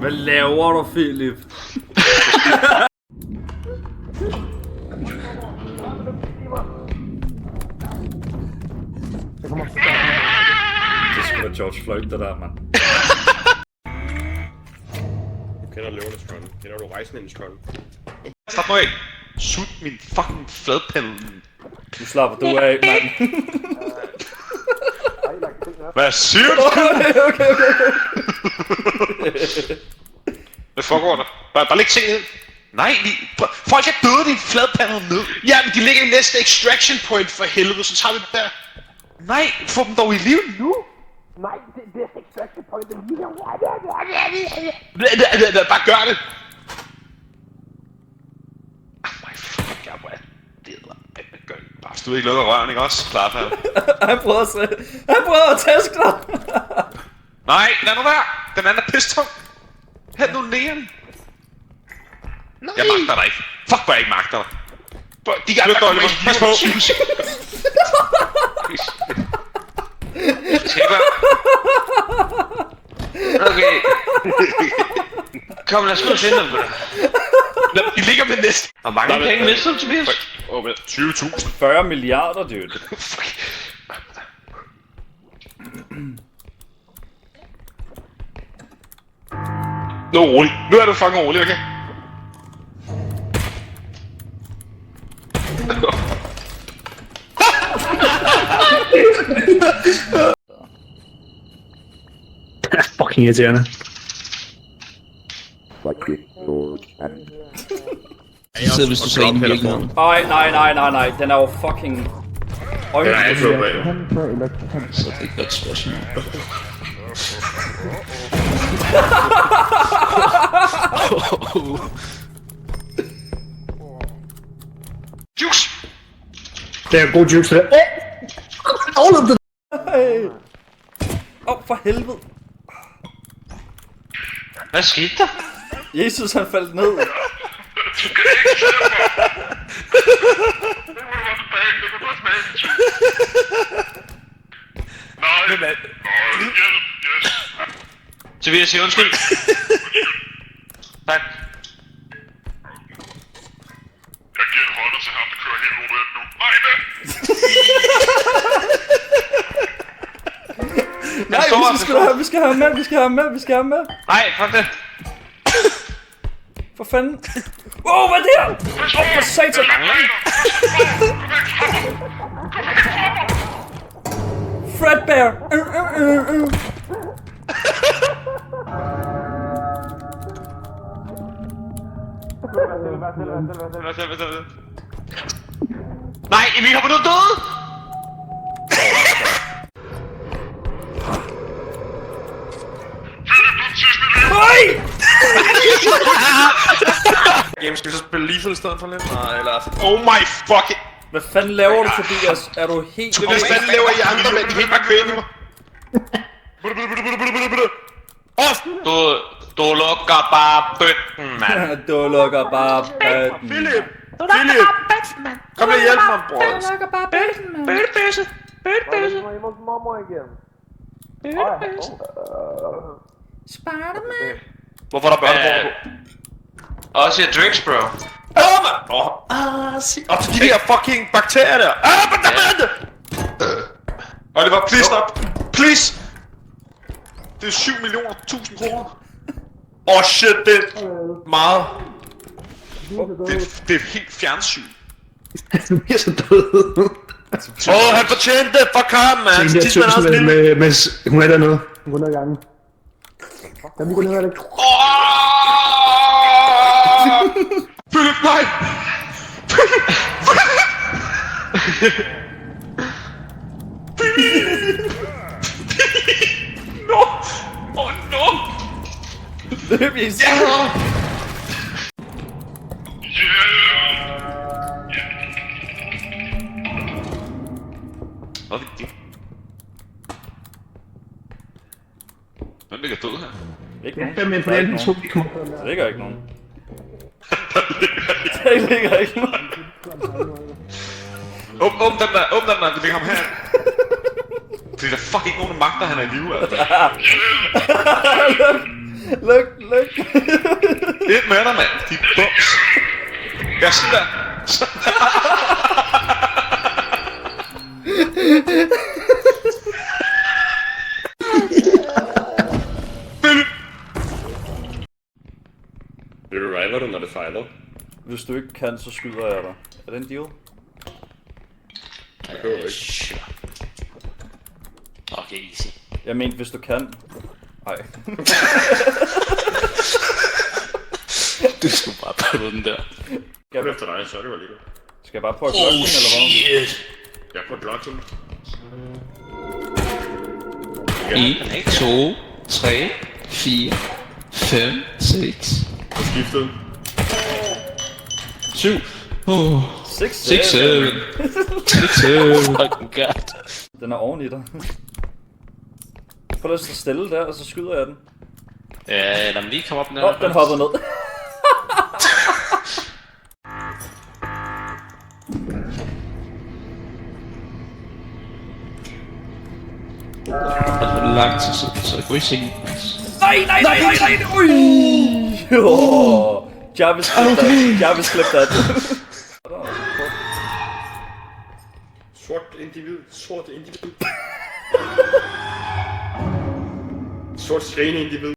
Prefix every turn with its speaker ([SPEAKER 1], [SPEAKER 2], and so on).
[SPEAKER 1] Hvad laver du, Philip? Det skulle da George Floyd, det der, mand.
[SPEAKER 2] Du kender løvernes trøn. Kender du rejsningens trøn?
[SPEAKER 3] Stop nu af! Sut min fucking fladpande.
[SPEAKER 1] Nu slapper du af, mand.
[SPEAKER 3] Hvad siger du?
[SPEAKER 1] Okay.
[SPEAKER 3] Hvad foregår der? Bare læg tingene ned. Nej, folk er døde, din fladpande ned.
[SPEAKER 4] Ja, men de ligger i næste extraction point for helvede, så tager vi dem der.
[SPEAKER 3] Nej, få dem dog i liv nu.
[SPEAKER 4] Nej, det er extraction point, det ligger. Bare gør det.
[SPEAKER 3] My fucking god, hvor er det gør det bare. Hvis du ikke lukker røven, ikke også? Klart her.
[SPEAKER 1] Han prøver at tæske dig.
[SPEAKER 3] Nej, lad nu være. Den anden er pistung. Hæld nu næren.
[SPEAKER 4] Nej.
[SPEAKER 3] Jeg magter dig ikke. Fuck, hvor jeg ikke magter dig.
[SPEAKER 4] De kan
[SPEAKER 3] Flyt dig, Oliver. Pas på.
[SPEAKER 4] Okay. Kom, lad os gå og finde dem på det. De ligger med næste. Hvor mange penge mister du, Tobias?
[SPEAKER 3] 20.000.
[SPEAKER 1] 40 milliarder, dude.
[SPEAKER 4] Nu er rolig. Nu er du fucking rolig, okay?
[SPEAKER 5] Fucking irriterende.
[SPEAKER 6] Så hvis du så ind i virkeligheden.
[SPEAKER 1] Nej, den er jo fucking... Øj,
[SPEAKER 2] Ja, jeg tror bag.
[SPEAKER 6] Så det er et godt spørgsmål.
[SPEAKER 4] Juice!
[SPEAKER 5] Det er en god juice, det.
[SPEAKER 1] for helvede.
[SPEAKER 4] Hvad skete der?
[SPEAKER 1] Jesus, han faldt ned.
[SPEAKER 4] Tobias, siger undskyld. Tak.
[SPEAKER 7] Jeg giver en hånd til ham, der kører helt over nu. Nej,
[SPEAKER 1] Nej, vi skal have ham med.
[SPEAKER 4] Nej, fuck det.
[SPEAKER 1] For fanden. Wow, hvad er det her? For satan. Fredbear.
[SPEAKER 4] Nej, Emil har på noget døde!
[SPEAKER 1] Nej!
[SPEAKER 2] Jamen, skal vi så spille Lethal i stedet for lidt? Nej, eller...
[SPEAKER 4] Oh my fucking...
[SPEAKER 1] Hvad fanden laver du, Tobias? Er du helt...
[SPEAKER 4] Hvad fanden laver I andre, mand? I kan ikke bare kvæle mig.
[SPEAKER 3] Du lukker bare bøtten, mand.
[SPEAKER 1] Du lukker bare bøtten.
[SPEAKER 2] Philip! Kom lige og hjælp mig, bror.
[SPEAKER 1] Du lukker bare bøtten, mand.
[SPEAKER 4] Bøttebøsse. Bøttebøsse.
[SPEAKER 1] Spider-Man.
[SPEAKER 2] Hvorfor er der børnebord på?
[SPEAKER 4] Også et drinks, bro.
[SPEAKER 2] Op til de der fucking bakterier der. Oliver, please stop. Please. Det er 7 millioner 1000 kroner. Oh shit, det er meget. Det er helt fjernsyn.
[SPEAKER 5] Du bliver så død.
[SPEAKER 2] Han fortjente det. Fuck ham, man.
[SPEAKER 5] Se, der
[SPEAKER 2] Tidsmand er også lille.
[SPEAKER 5] med, hun er dernede. Hun går ned ad gangen. Kan vi gå ned ad det?
[SPEAKER 4] Philip, nej! No! Oh no!
[SPEAKER 1] Løb i sig.
[SPEAKER 3] Hvad er det? Hvem ligger død her?
[SPEAKER 1] Ikke nogen.
[SPEAKER 5] Hvem er på den? To, vi kommer.
[SPEAKER 1] Der ligger ikke nogen. Der ligger ikke nogen.
[SPEAKER 3] Åbn den der, vi ligger ham her. Fordi der er fucking ikke nogen, der magter, han er i live, altså.
[SPEAKER 1] Luk.
[SPEAKER 3] Et med dig, mand. De bums. Ja, sådan der.
[SPEAKER 4] Reviver du, når det fejler?
[SPEAKER 1] Hvis du ikke kan, så skyder jeg dig. Er det en deal?
[SPEAKER 4] Jeg behøver ikke.
[SPEAKER 3] Sure. Okay, easy.
[SPEAKER 1] Jeg mente, hvis du kan. Ej.
[SPEAKER 3] Du skulle bare prøve den der.
[SPEAKER 1] Skal
[SPEAKER 4] Jeg
[SPEAKER 1] jeg,
[SPEAKER 4] efter dig, så er det var lige.
[SPEAKER 1] skal jeg bare prøve at klokke den, eller hvad?
[SPEAKER 3] shit.
[SPEAKER 4] Jeg får blot til.
[SPEAKER 6] 1, 2, 3, 4, 5, 6,
[SPEAKER 4] På skiftet.
[SPEAKER 6] 7.
[SPEAKER 1] 6,
[SPEAKER 6] 6, 7. 6, 7.
[SPEAKER 3] Fucking god.
[SPEAKER 1] Den er oven i dig. Prøv lige at stå stille der, og så skyder jeg den.
[SPEAKER 3] Ja, lad mig lige komme op den her.
[SPEAKER 1] Åh, den hopper ned.
[SPEAKER 6] Lang tid siden, så gå i seng.
[SPEAKER 1] Nej! Ui! Jarvis klip that. Jarvis klip that.
[SPEAKER 4] Sort individ. Sort individ. Sort skrigende individ.